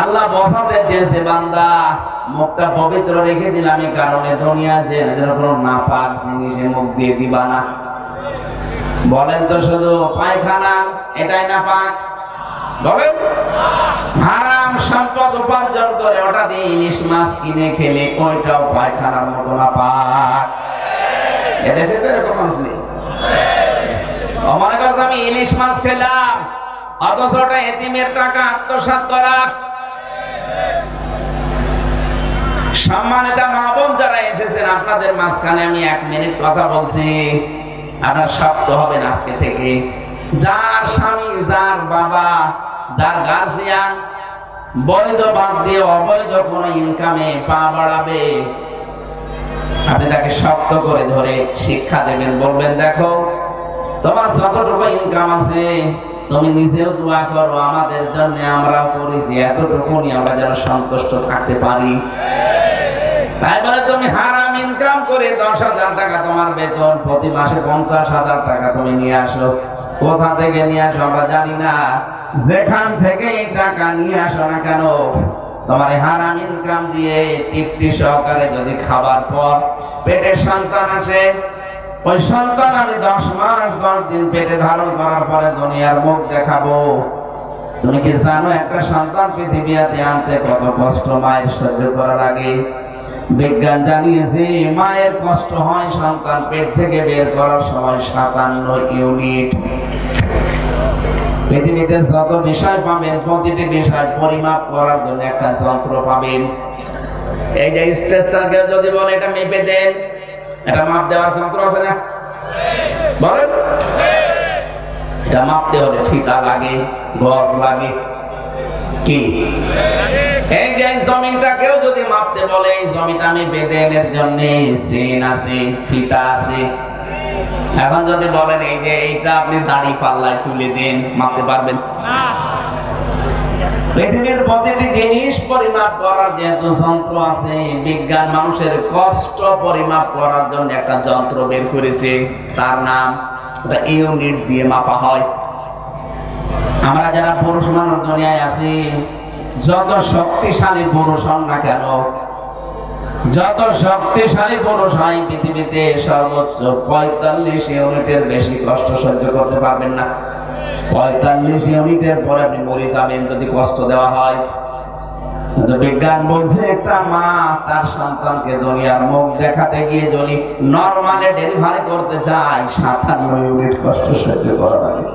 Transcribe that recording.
আল্লাহ বসাতে চেয়েছে বান্দা মুখটা পবিত্র রেখে দিলাম, এই কারণে দুনিয়া যে কোনো নাপাক জিনিসে মুখ দিয়ে দিবা না। বলেন তো শুধু পায়খানা এটাই নাপাক? বলেন হারাম সম্পদ উপার্জন করে ওটা দিয়ে ইলিশ মাছ কিনে খেলে ওইটাও পায়খানার মতো নাপাক। এদেশে তো এরকম মানুষ নেই। আমার কাছে আমি ইলিশ মাছ খেলাম, অথচ ওটা এতিমের টাকা আত্মসাৎ করা। সম্মানিত মা বোন যারা এসেছেন, আপনাদের মাঝখানে আমি 1 মিনিট কথা বলছি, আপনার শক্ত হবেন আজকে থেকে। যার স্বামী, যার বাবা, যার গার্জিয়ান বৈধ বাদ দিয়ে অবৈধ কোন ইনকামে পা বাড়াবে, আপনি তাকে শক্ত করে ধরে শিক্ষা দেবেন, বলবেন দেখো তোমার যতটুকু ইনকাম আছে তুমি নিজেও দোয়া করো আমাদের জন্য, আমরাও করেছি, এতটুকুনি আমরা যেন সন্তুষ্ট থাকতে পারি। তাই বলে তুমি হারাম ইনকাম করে 10,000 টাকা তোমার বেতন, প্রতি মাসে 50,000 টাকা তুমি নিয়ে আসো। কোথা থেকে নিয়ে আসো আমরা জানি না, যেখান থেকে এই টাকা নিয়ে আসো না কেন, তোমার হারাম ইনকাম দিয়ে তৃপ্তি সহকারে যদি খাবার পর পেটে সন্তান আসে, ওই সন্তান আমি 10 মাস 10 দিন পেটে ধারণ করার পরে দুনিয়ার মুখ দেখাবো। তুমি কি জানো একটা সন্তান পৃথিবীতে আনতে কত কষ্ট মায়ের সহ্য করার আগে? বিজ্ঞান জানিয়েছে মায়ের কষ্ট হয় সন্তান পেট থেকে বের করার সময় 57 ইউনিট। পৃথিবীতে যত বিষয় পাবেন প্রতিটি বিষয় পরিমাপ করার জন্য একটা যন্ত্র পাবেন। এই যে স্টেজটাকে যদি বলে এটা মেপে দেন, এটা মাপ দেওয়ার যন্ত্র আছে না? বলেন এটা মাপতে হলে ফিতা লাগে, গজ লাগে, কি এই যে জমিটাকেও যদি মাপতে বলে এই জমিটা আমি বেঁধে এর জন্য চেন আছে, ফিতা আছে। এখন যদি বলেন এই যে এইটা আপনি দাড়ি পাল্লায় তুলে দেন, মাপতে পারবেন না। পৃথিবীর প্রতিটি জিনিস পরিমাপ করার যেহেতু যন্ত্র আছে, বিজ্ঞান মানুষের কষ্ট পরিমাপ করার জন্য একটা যন্ত্র বের করেছে, তার নাম ইউনিট দিয়ে মাপা হয়। আমরা যারা পুরুষ মানুষ দুনিয়ায় আছি, যত শক্তিশালী পুরুষ হন না কেন, যত শক্তিশালী পুরুষ হয় পৃথিবীতে সর্বোচ্চ 45 ইউনিটের বেশি কষ্ট সহ্য করতে পারবেন না। 45 ইউনিটের পরে আপনি মরে যাবেন যদি কষ্ট দেওয়া হয়। কিন্তু বিজ্ঞান বলছে একটা মা তার সন্তানকে দুনিয়ার মুখ দেখাতে গিয়ে যদি নরমালে ডেলিভারি করতে চায় 57 ইউনিট কষ্ট সহ্য করা লাগে।